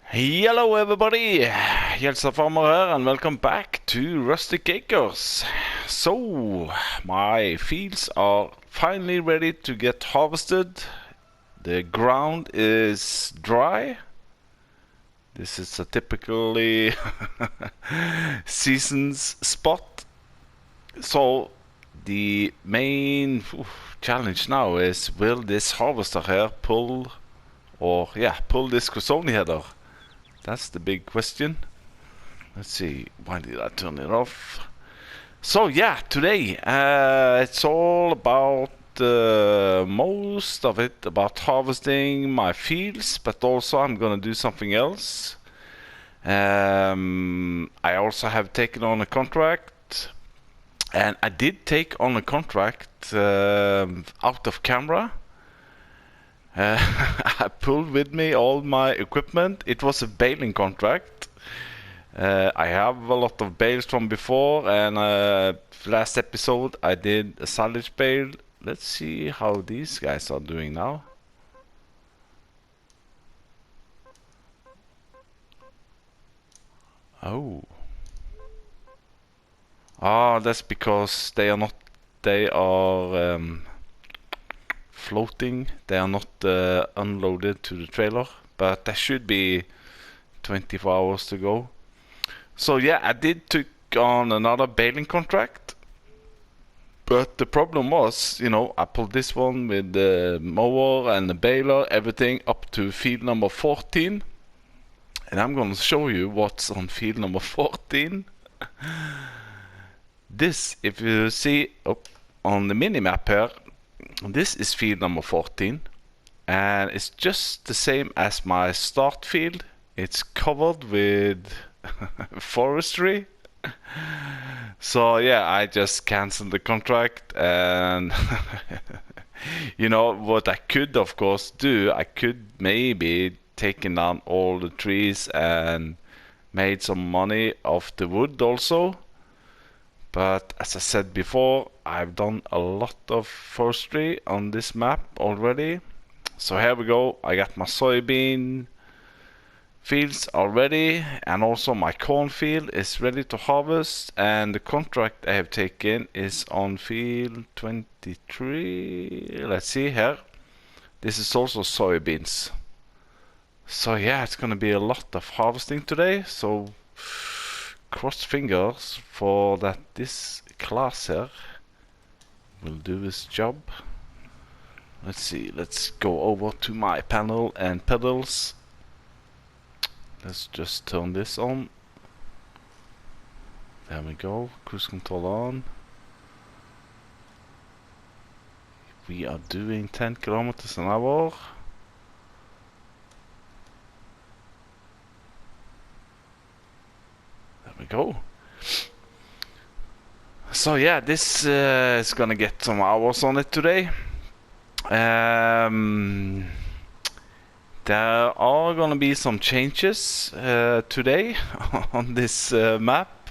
Hello everybody, Jelsa Farmer here and welcome back to Rustic Acres. So, my fields are finally ready to get harvested. The ground is dry. This is a typically season's spot. So, the main challenge now is, will this harvester here pull this Cusoni header? That's the big question. Let's see, why did I turn it off? So yeah, today it's all about most of it about harvesting my fields, but also I'm gonna do something else. I also have taken on a contract, and I did take on a contract out of camera. I pulled with me all my equipment. It was a baling contract. I have a lot of bales from before, and last episode I did a silage bale. Let's see how these guys are doing now. Oh. Ah, that's because they are not. They are floating. They are not unloaded to the trailer, but there should be 24 hours to go. So yeah, I did took on another baling contract, but the problem was, I pulled this one with the mower and the baler, everything up to field number 14, and I'm gonna show you what's on field number 14. This, if you see up on the mini map here, this is field number 14, and it's just the same as my start field. It's covered with forestry. So yeah, I just canceled the contract, and what I could of course do, I could maybe taken down all the trees and made some money off the wood also. But as I said before, I've done a lot of forestry on this map already. So here we go. I got my soybean fields are ready, and also my cornfield is ready to harvest, and the contract I have taken is on field 23. Let's see here. This is also soybeans. So yeah, it's gonna be a lot of harvesting today, so cross fingers for that this class here will do its job. Let's see, let's go over to my panel and pedals. Let's just turn this on. There we go, cruise control on. We are doing 10 kilometers an hour. There we go. So yeah, this is gonna get some hours on it today. There are gonna be some changes today on this map.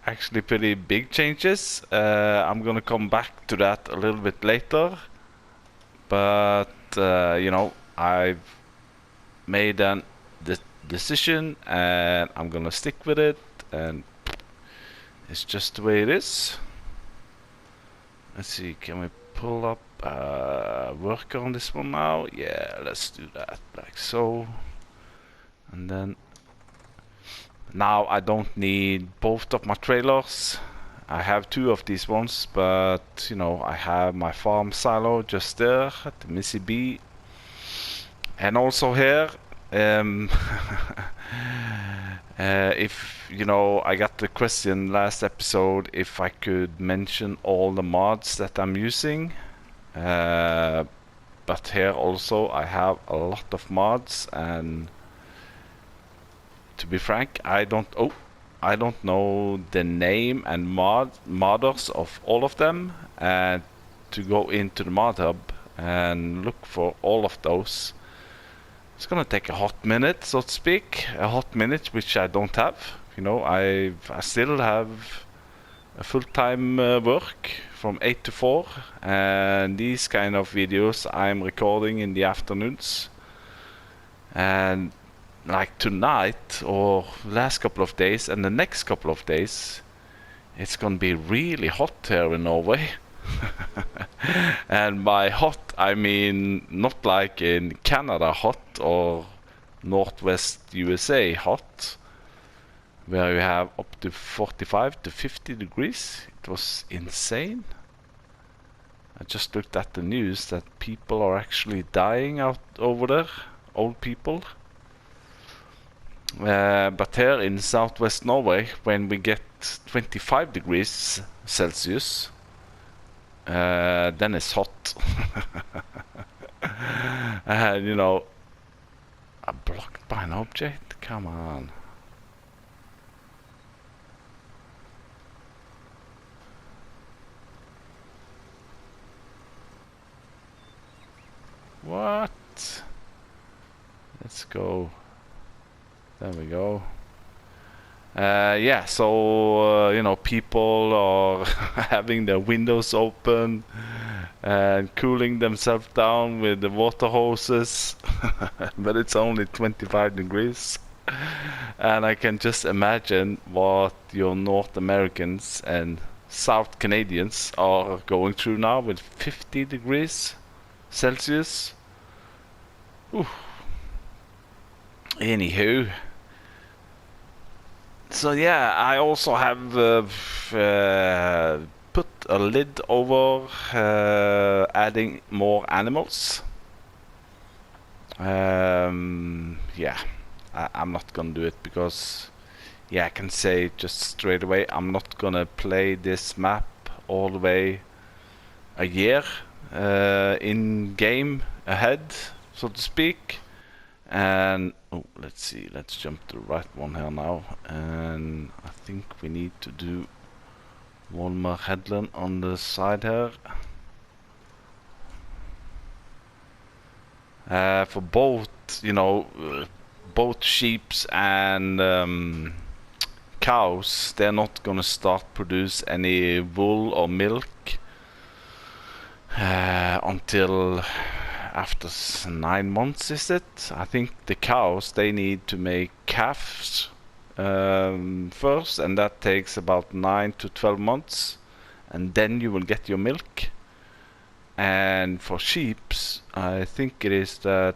Actually pretty big changes. I'm gonna come back to that a little bit later. But I've made a decision, and I'm gonna stick with it, and it's just the way it is. Let's see, can we pull up worker on this one now? Yeah, let's do that like so. And then now I don't need both of my trailers. I have two of these ones, but I have my farm silo just there at the Missy B. And also here, if I got the question last episode if I could mention all the mods that I'm using, but here also I have a lot of mods, and to be frank, I don't know the name and modders of all of them, and to go into the mod hub and look for all of those, it's gonna take a hot minute, so to speak. A hot minute which I don't have. I still have a full-time work from 8 to 4, and these kind of videos I'm recording in the afternoons. And like tonight or last couple of days and the next couple of days, it's gonna be really hot here in Norway. And by hot, I mean not like in Canada hot or Northwest USA hot, where you have up to 45 to 50 degrees. It was insane. I just looked at the news that people are actually dying out over there, old people. But here in southwest Norway, when we get 25 degrees Celsius, then it's hot. And you know, I'm blocked by an object? Come on. What? Let's go. There we go. Yeah, so you know, people are having their windows open and cooling themselves down with the water hoses. But it's only 25 degrees. And I can just imagine what your North Americans and South Canadians are going through now with 50 degrees Celsius. Ooh. Anywho. So yeah, I also have put a lid over adding more animals. Yeah, I'm not gonna do it because, yeah, I can say just straight away, I'm not gonna play this map all the way a year in game ahead, so to speak. And oh, let's see, let's jump to the right one here now, and I think we need to do one more headland on the side here. For both, you know, both sheeps and cows, they're not gonna start produce any wool or milk until after 9 months, is it? I think the cows, they need to make calves first, and that takes about 9 to 12 months, and then you will get your milk. And for sheeps, I think it is that,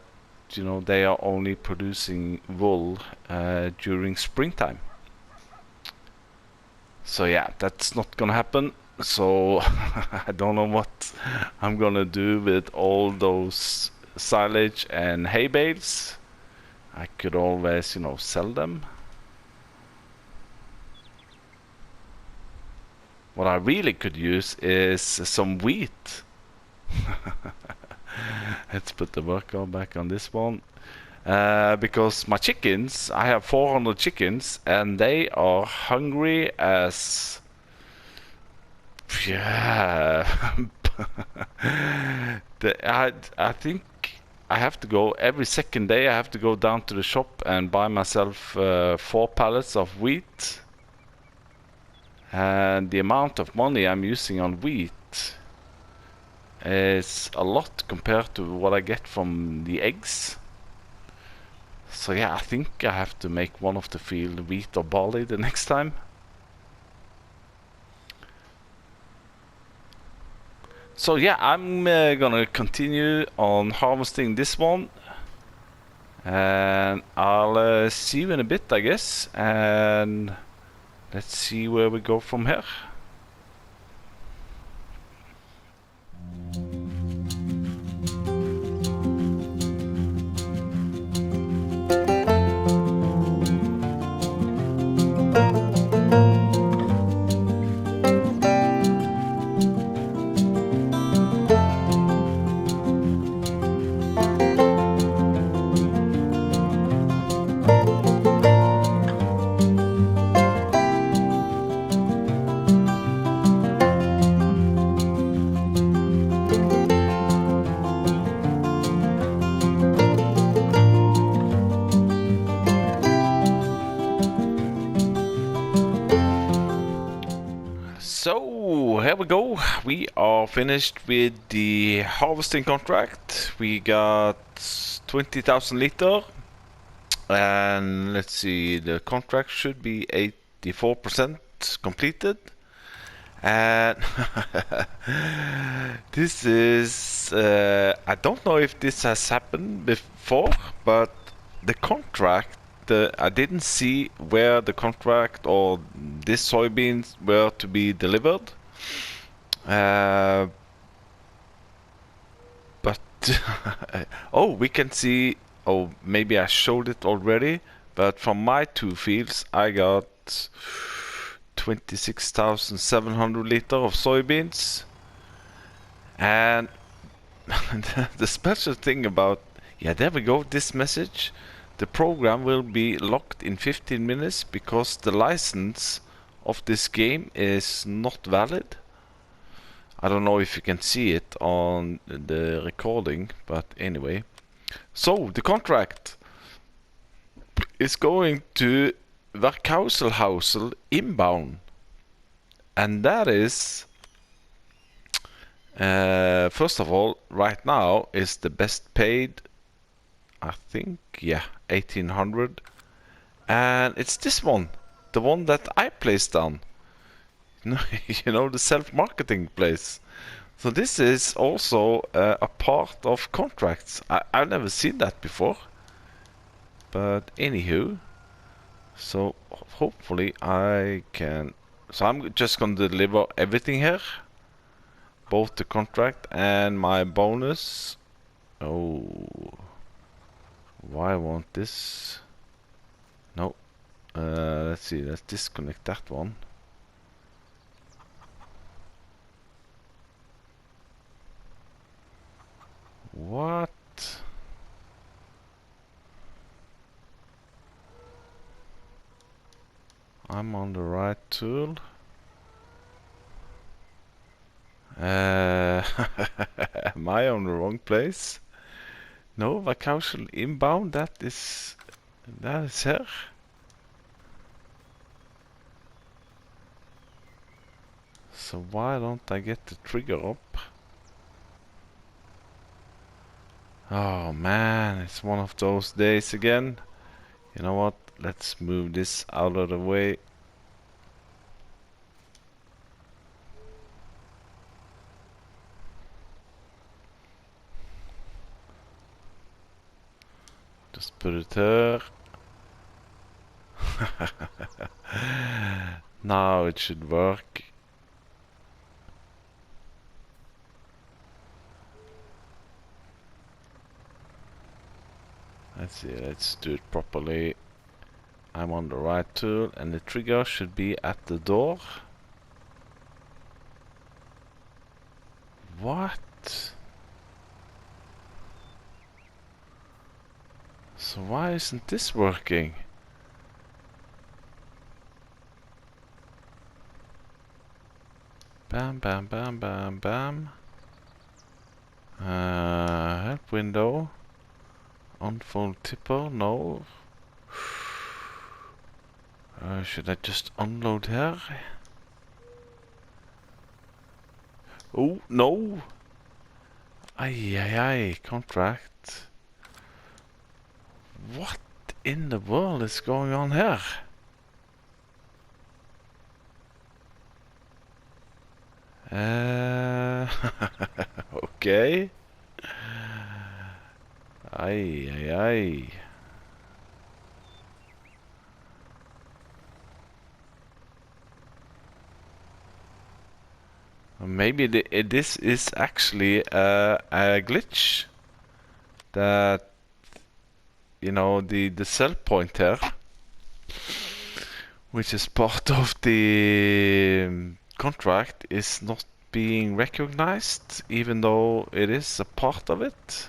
you know, they are only producing wool during springtime. So yeah, that's not gonna happen. So I don't know what I'm gonna do with all those silage and hay bales. I could always, you know, sell them. What I really could use is some wheat. Let's put the worker back on this one. Because my chickens, I have 400 chickens, and they are hungry as... Yeah. I think I have to go every second day. I have to go down to the shop and buy myself 4 pallets of wheat. And the amount of money I'm using on wheat is a lot compared to what I get from the eggs. So yeah, I think I have to make one of the field wheat or barley the next time. So yeah, I'm gonna continue on harvesting this one, and I'll see you in a bit, I guess, and let's see where we go from here. So here we go. We are finished with the harvesting contract. We got 20,000 liter. And let's see, the contract should be 84% completed. And this is, I don't know if this has happened before, but the contract, I didn't see where the contract or this soybeans were to be delivered. But oh, we can see, oh, maybe I showed it already, but from my two fields, I got 26,700 liter of soybeans. And the special thing about, yeah, there we go, this message. The program will be locked in 15 minutes because the license of this game is not valid. I don't know if you can see it on the recording, but anyway. So, the contract is going to Verkauselhausel inbound. And that is, first of all, right now is the best paid, I think, yeah, 1800. And it's this one, the one that I placed down. You know, the self-marketing place. So this is also a part of contracts. I've never seen that before. But anywho, so hopefully I can. So I'm just gonna deliver everything here, both the contract and my bonus. Oh, why won't this? No. Let's see. Let's disconnect that one. What? I'm on the right tool. Am I on the wrong place? No, Vacation inbound, that is here. So why don't I get the trigger up? Oh man, it's one of those days again. You know what? Let's move this out of the way. Just put it here. Now it should work. Let's see, let's do it properly. I'm on the right tool and the trigger should be at the door. What? So why isn't this working? Bam, bam, bam, bam, bam. Help window. Unfold tipper, no. Should I just unload here? Oh, no! Ay, ay, ay, contract. What in the world is going on here? Okay. Ay, ay, ay. Maybe this is actually a glitch that, you know, the cell pointer, which is part of the contract, is not being recognized, even though it is a part of it.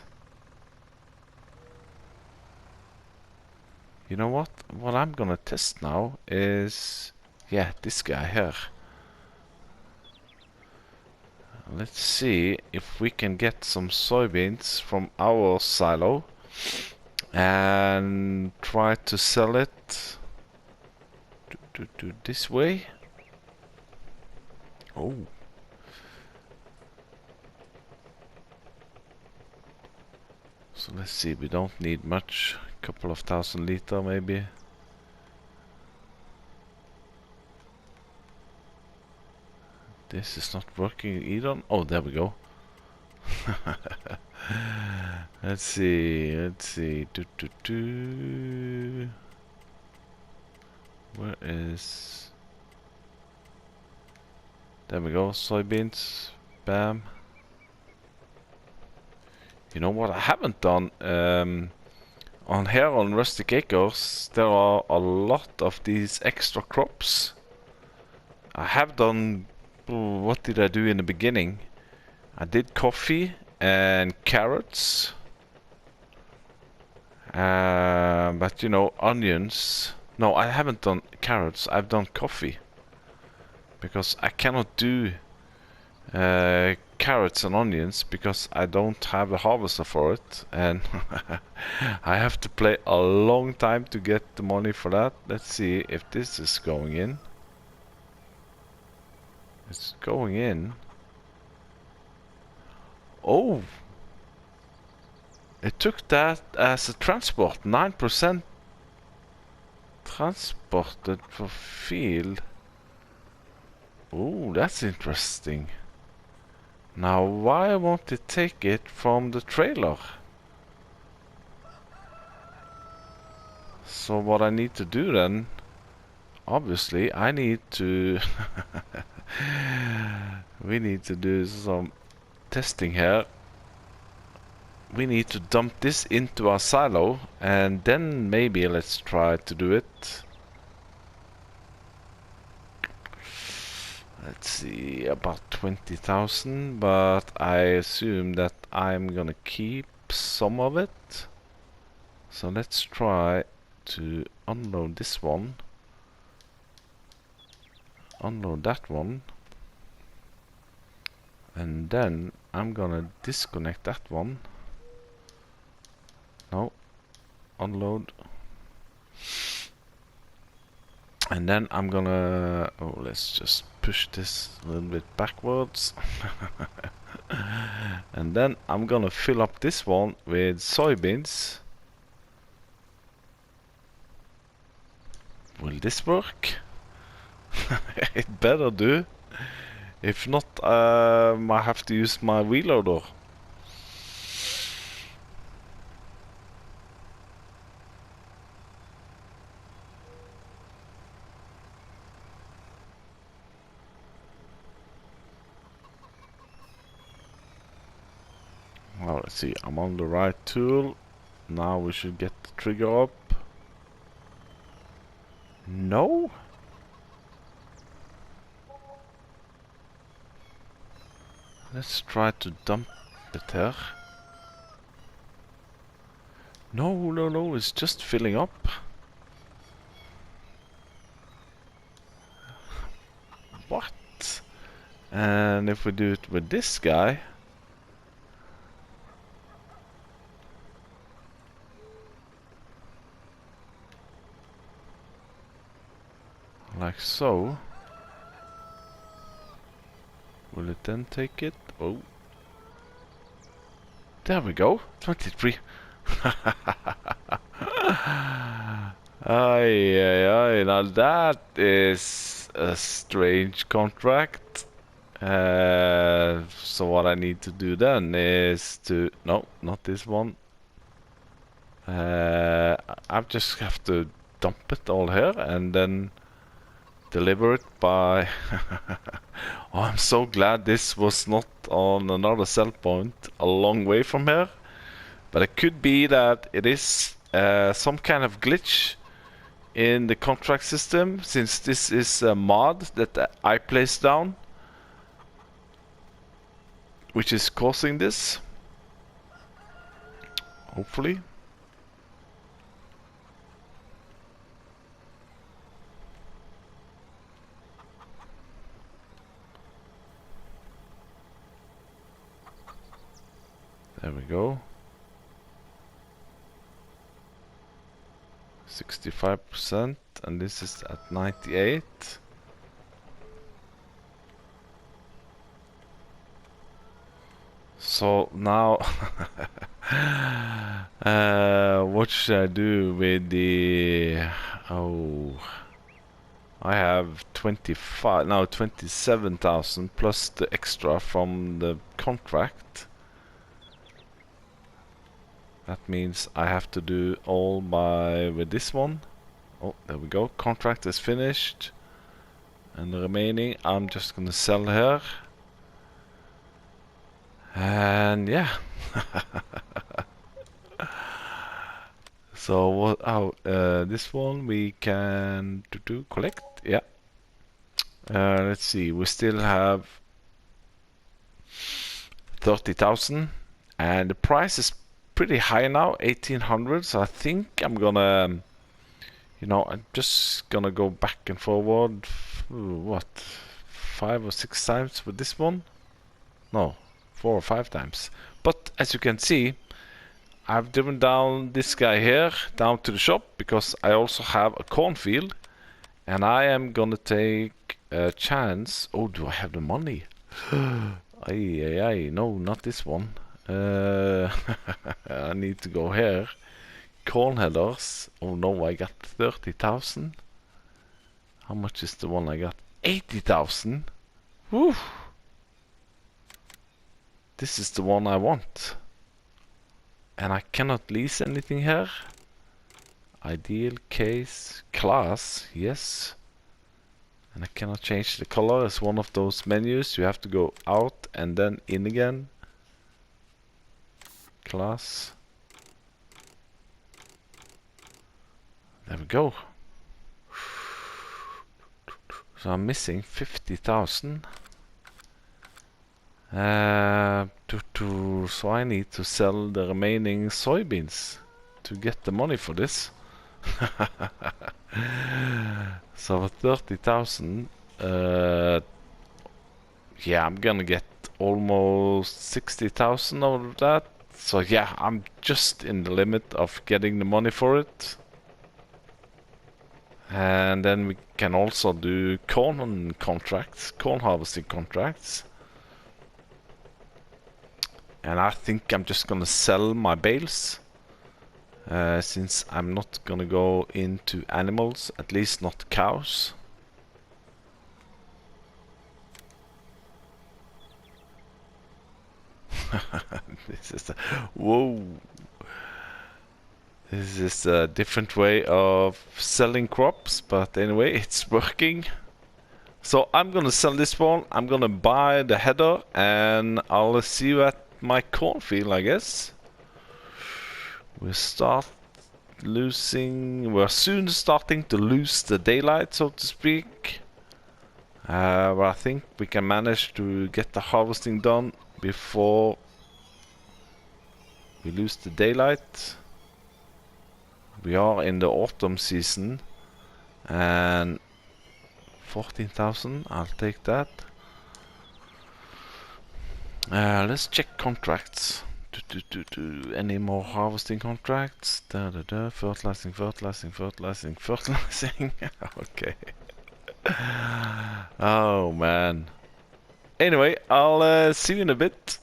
You know what? What I'm gonna test now is, yeah, this guy here. Let's see if we can get some soybeans from our silo and try to sell it to this way. Oh. So let's see, we don't need much Couple of thousand liter maybe. This is not working either. Oh, there we go. Let's see, let's see. Where is... There we go, soybeans. Bam. You know what I haven't done? On here on Rustic Acres, there are a lot of these extra crops. I have done... What did I do in the beginning? I did coffee and carrots. But you know, onions. No, I haven't done carrots. I've done coffee. Because I cannot do carrots and onions because I don't have a harvester for it. And I have to play a long time to get the money for that. Let's see if this is going in. It's going in. Oh! It took that as a transport. 9% transported for field. Oh, that's interesting. Now, why won't it take it from the trailer? So what I need to do then, obviously, I need to... we need to do some testing here. We need to dump this into our silo, and then maybe let's try to do it. Let's see, about 20,000, but I assume that I'm gonna keep some of it. So let's try to unload this one. Unload that one. And then I'm gonna disconnect that one. No. Unload. And then I'm gonna... Oh, let's just push this a little bit backwards. And then I'm gonna fill up this one with soybeans. Will this work? It better do. If not, I have to use my wheel loader. Well, let's see, I'm on the right tool. Now we should get the trigger up. No? Let's try to dump it there. No, no, no, it's just filling up. What? And if we do it with this guy... like so. Will it then take it? Oh. There we go. 23. Ay, ay, ay. Now that is a strange contract. So what I need to do then is to... No, not this one. I just have to dump it all here and then deliver it by... Oh, I'm so glad this was not on another cell point a long way from here. But it could be that it is some kind of glitch in the contract system, since this is a mod that I placed down, which is causing this. Hopefully. There we go. 65%, and this is at 98. So now what should I do with the... Oh... I have 25, no, 27,000 plus the extra from the contract. That means I have to do all with this one. Oh, there we go. Contract is finished. And the remaining I'm just gonna sell here. And yeah. So what? Oh, this one we can collect. Yeah. Let's see. We still have 30,000, and the price is pretty high now, 1,800. So I think I'm gonna, I'm just gonna go back and forward. What, 5 or 6 times with this one? No, 4 or 5 times. But as you can see, I've driven down this guy here down to the shop because I also have a cornfield, and I am gonna take a chance. Oh, do I have the money? Ay, no, not this one. I need to go here. Corn headers. Oh no, I got 30,000. How much is the one I got? 80,000. Woo! This is the one I want. And I cannot lease anything here. Ideal case class, yes. And I cannot change the color. It's one of those menus. You have to go out and then in again. Class. There we go. So I'm missing 50,000. So I need to sell the remaining soybeans to get the money for this. So 30,000. Yeah, I'm gonna get almost 60,000 out of that. So yeah, I'm just in the limit of getting the money for it. And then we can also do corn contracts, corn harvesting contracts. And I think I'm just gonna sell my bales, since I'm not gonna go into animals, at least not cows. This is whoa. This is a different way of selling crops, but anyway, it's working. So I'm gonna sell this one. I'm gonna buy the header, and I'll see you at my cornfield, I guess. We're soon starting to lose the daylight, so to speak. But I think we can manage to get the harvesting done before we lose the daylight. We are in the autumn season, and 14,000, I'll take that. Let's check contracts. Any more harvesting contracts? Fertilizing. Okay. Oh man. Anyway, I'll see you in a bit.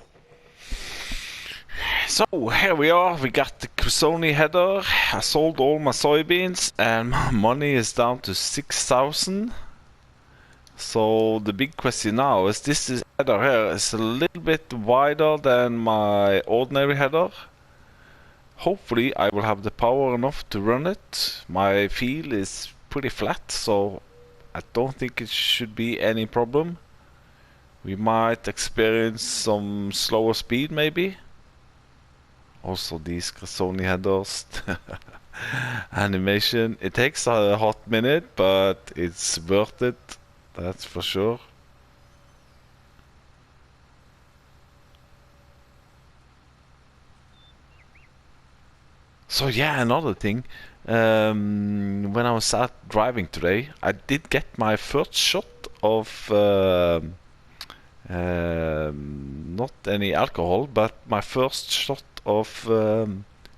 So here we are. We got the Cresoni header. I sold all my soybeans, and my money is down to 6,000. So the big question now is, this header here is a little bit wider than my ordinary header. Hopefully I will have the power enough to run it. My field is pretty flat, so I don't think it should be any problem. We might experience some slower speed maybe. Also these Cresoni headers. Animation. It takes a hot minute, but it's worth it. That's for sure. So yeah, another thing. When I was out driving today, I did get my first shot of not any alcohol, but my first shot of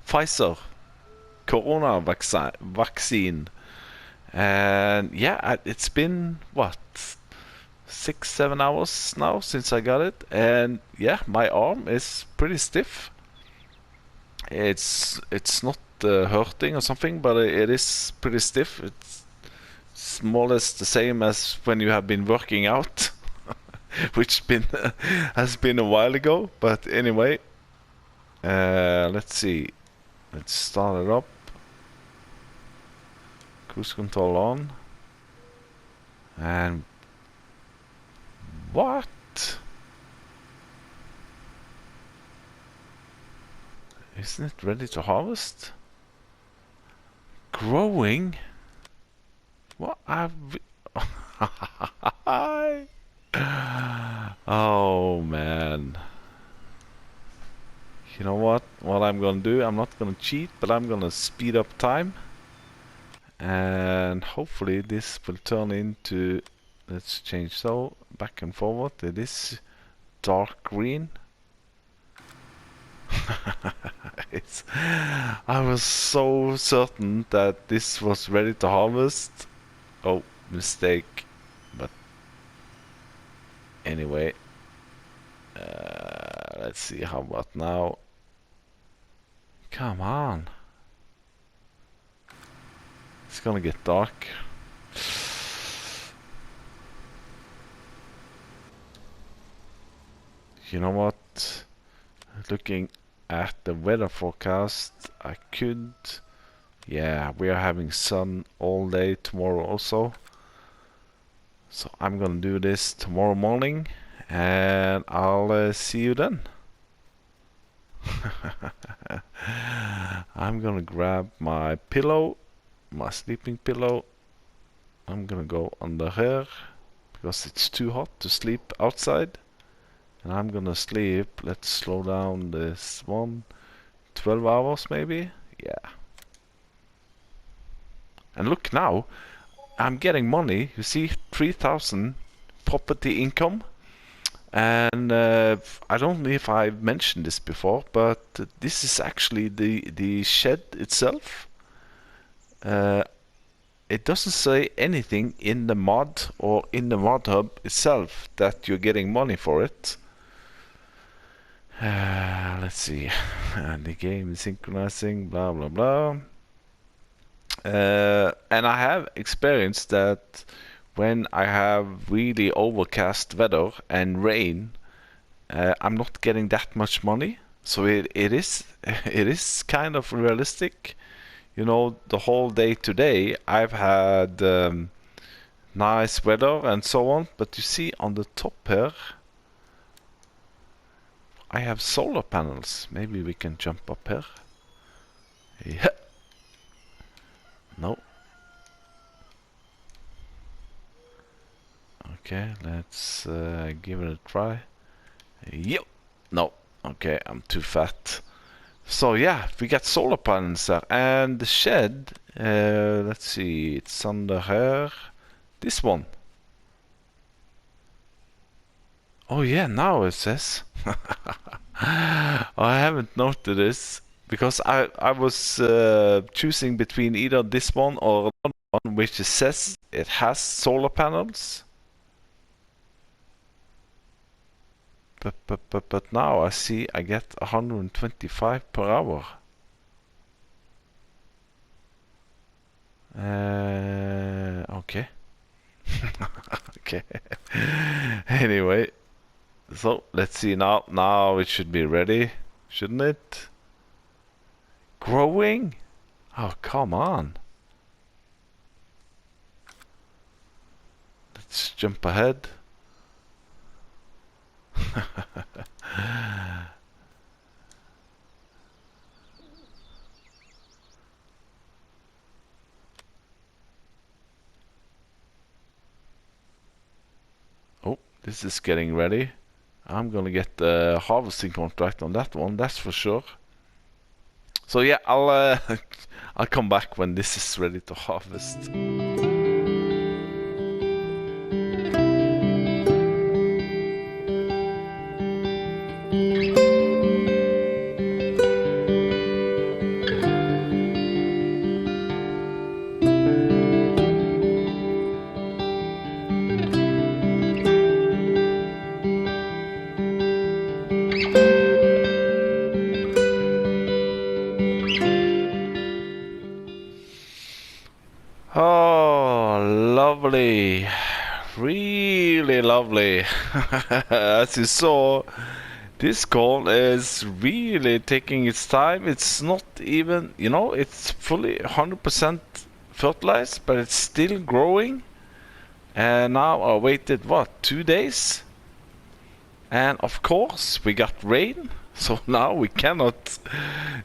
Pfizer Corona vaccine. And yeah, it's been what, 6-7 hours now since I got it, and yeah, my arm is pretty stiff. It's not hurting or something, but it is pretty stiff. It's more or less the same as when you have been working out, which has been a while ago. But anyway, let's see. Let's start it up. Cruise control on. And what? Isn't it ready to harvest? Growing? What have we... Oh man. You know what? What I'm gonna do, I'm not gonna cheat, but I'm gonna speed up time. And hopefully this will turn into... Let's change so, back and forward. It is dark green. I was so certain that this was ready to harvest. Oh, mistake. But anyway, let's see, how about now? Come on. It's gonna get dark. You know what? Looking at the weather forecast, I could... Yeah, we are having sun all day tomorrow also. So I'm gonna do this tomorrow morning, and I'll see you then. I'm gonna grab my pillow, my sleeping pillow. I'm gonna go under here, because it's too hot to sleep outside. And I'm gonna sleep, let's slow down this one, 12 hours maybe? Yeah. And look now, I'm getting money, you see, 3,000 property income. And I don't know if I've mentioned this before, but this is actually the shed itself. It doesn't say anything in the mod or in the mod hub itself that you're getting money for it. Let's see. The game is synchronizing, blah blah blah. And I have experienced that when I have really overcast weather and rain, I'm not getting that much money. So it is kind of realistic. You know, the whole day today I've had nice weather and so on, but you see on the top here I have solar panels. Maybe we can jump up here. Yeah. No. Okay, let's give it a try. Yep. No. Okay, I'm too fat. So yeah, we got solar panels there. And the shed, let's see, it's under here. This one. Oh yeah, now it says. I haven't noted this because I was choosing between either this one or another one which it says it has solar panels. But now I see I get 125 per hour. Okay. Okay. Anyway. So, let's see now. Now it should be ready, shouldn't it? Growing? Oh, come on. Let's jump ahead. Oh, this is getting ready. I'm gonna get the harvesting contract on that one, that's for sure. So yeah, I'll I'll come back when this is ready to harvest. Oh, lovely. Really lovely. As you saw, this corn is really taking its time. It's not even, it's fully 100% fertilized, but it's still growing. And now I waited, what, 2 days? And of course, we got rain. So now we cannot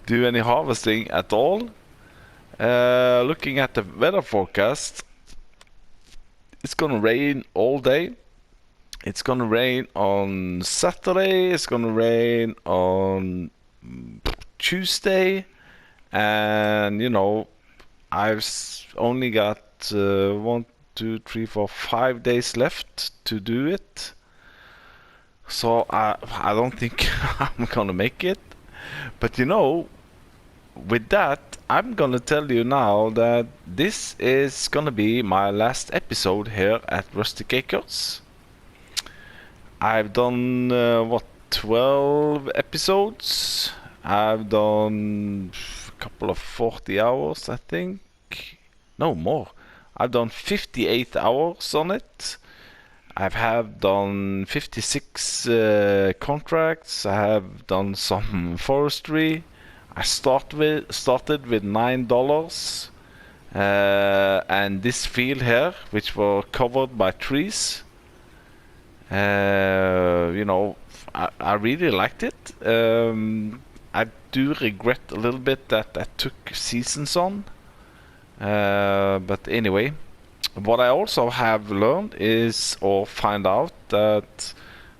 do any harvesting at all. Looking at the weather forecast, it's gonna rain all day. It's gonna rain on Saturday. It's gonna rain on Tuesday, and I've only got 1, 2, 3, 4, 5 days left to do it. So I don't think I'm gonna make it. But with that, I'm gonna tell you now that this is gonna be my last episode here at Rustic Acres. I've done 12 episodes. I've done a couple of 40 hours, I think. No, more. I've done 58 hours on it. I've done 56 contracts. I have done some forestry. I started with $9, and this field here, which were covered by trees. I really liked it. I do regret a little bit that I took seasons on. But anyway, what I also have learned is, or find out, that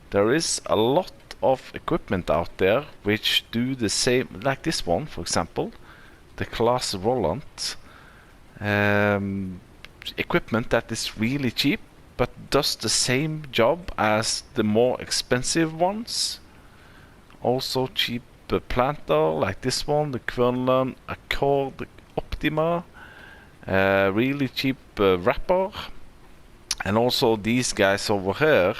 there is a lot of equipment out there which do the same, like this one, for example, the Class Roland. Equipment that is really cheap, but does the same job as the more expensive ones. Also cheap planter like this one, the Quernland Accord Optima. Really cheap wrapper. And also these guys over here,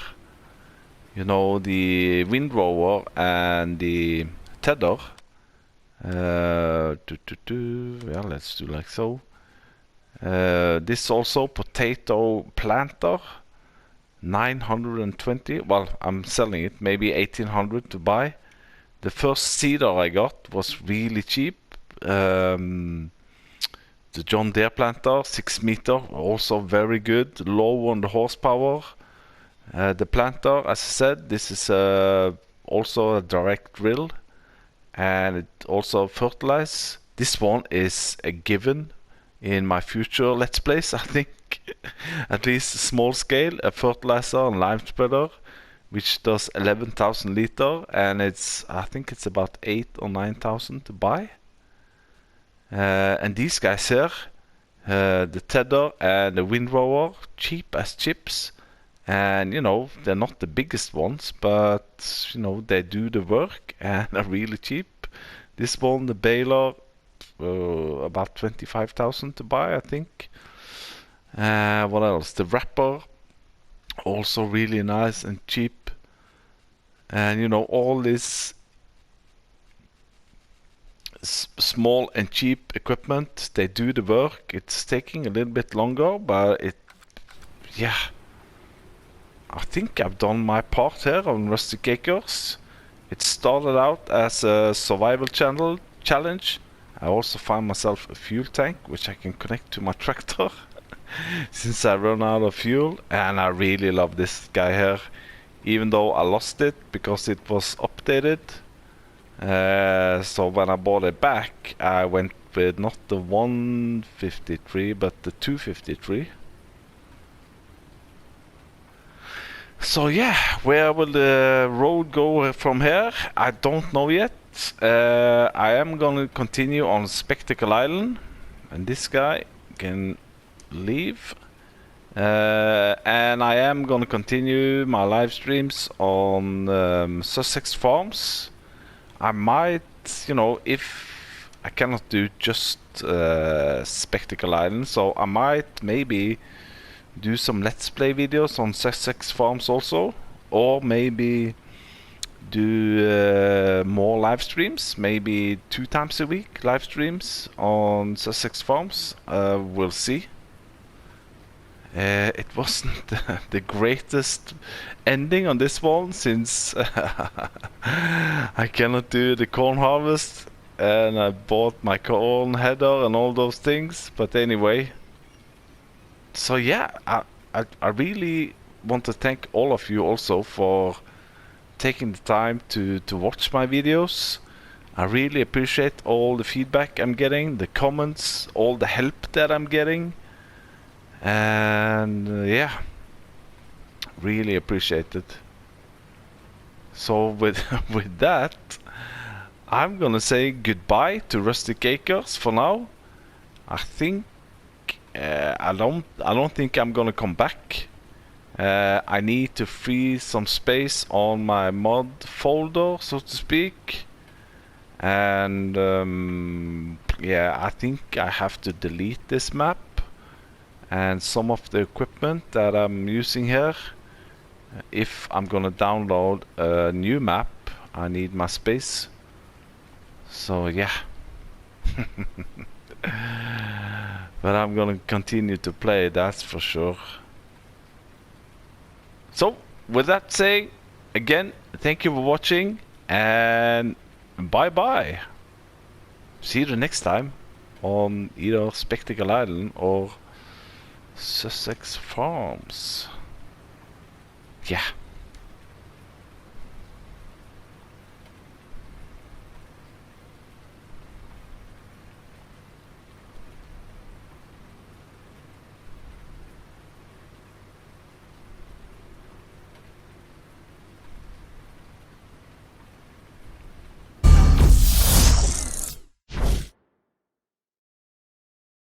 the windrower and the tether. Yeah, let's do like so. This also potato planter, 920. Well, I'm selling it, maybe 1800 to buy. The first seeder I got was really cheap. The John Deere planter, 6 meter, also very good, low on the horsepower. The planter, as I said, this is also a direct drill, and it also fertilizes. This one is a given in my future Let's Plays, I think. At least small scale, a fertilizer and lime spreader, which does 11,000 liter, and I think it's about 8 or 9,000 to buy. And these guys here, the tether and the windrower, cheap as chips. And they're not the biggest ones, but they do the work and are really cheap. This one, the baler, about 25,000 to buy, I think. What else? The wrapper, also really nice and cheap. And all this small and cheap equipment, they do the work. It's taking a little bit longer, but yeah, I think I've done my part here on Rustic Acres. It started out as a survival challenge. I also found myself a fuel tank which I can connect to my tractor since I run out of fuel, and I really love this guy here, even though I lost it because it was updated. So when I bought it back, I went with not the 153 but the 253. So yeah, where will the road go from here? I don't know yet. I am gonna continue on Spectacle Island, and this guy can leave. And I am gonna continue my live streams on Sussex Farms. I might, if I cannot do just Spectacle Island, so I might maybe do some Let's Play videos on Sussex Farms also, or maybe do more live streams, maybe 2 times a week live streams on Sussex Farms. We'll see. It wasn't the greatest ending on this one, since I cannot do the corn harvest, and I bought my corn header and all those things. But anyway, so yeah, I really want to thank all of you also for taking the time to watch my videos. I really appreciate all the feedback I'm getting, the comments, all the help that I'm getting. And yeah, really appreciate it. So with with that, I'm gonna say goodbye to Rustic Acres for now. I think I don't think I'm gonna come back. I need to free some space on my mod folder, so to speak. And yeah, I think I have to delete this map and some of the equipment that I'm using here. If I'm gonna download a new map, I need my space. So yeah. But I'm gonna continue to play, that's for sure. So with that saying, again, thank you for watching, and bye bye. See you the next time on either Spectacle Island or Sussex Farms. Yeah.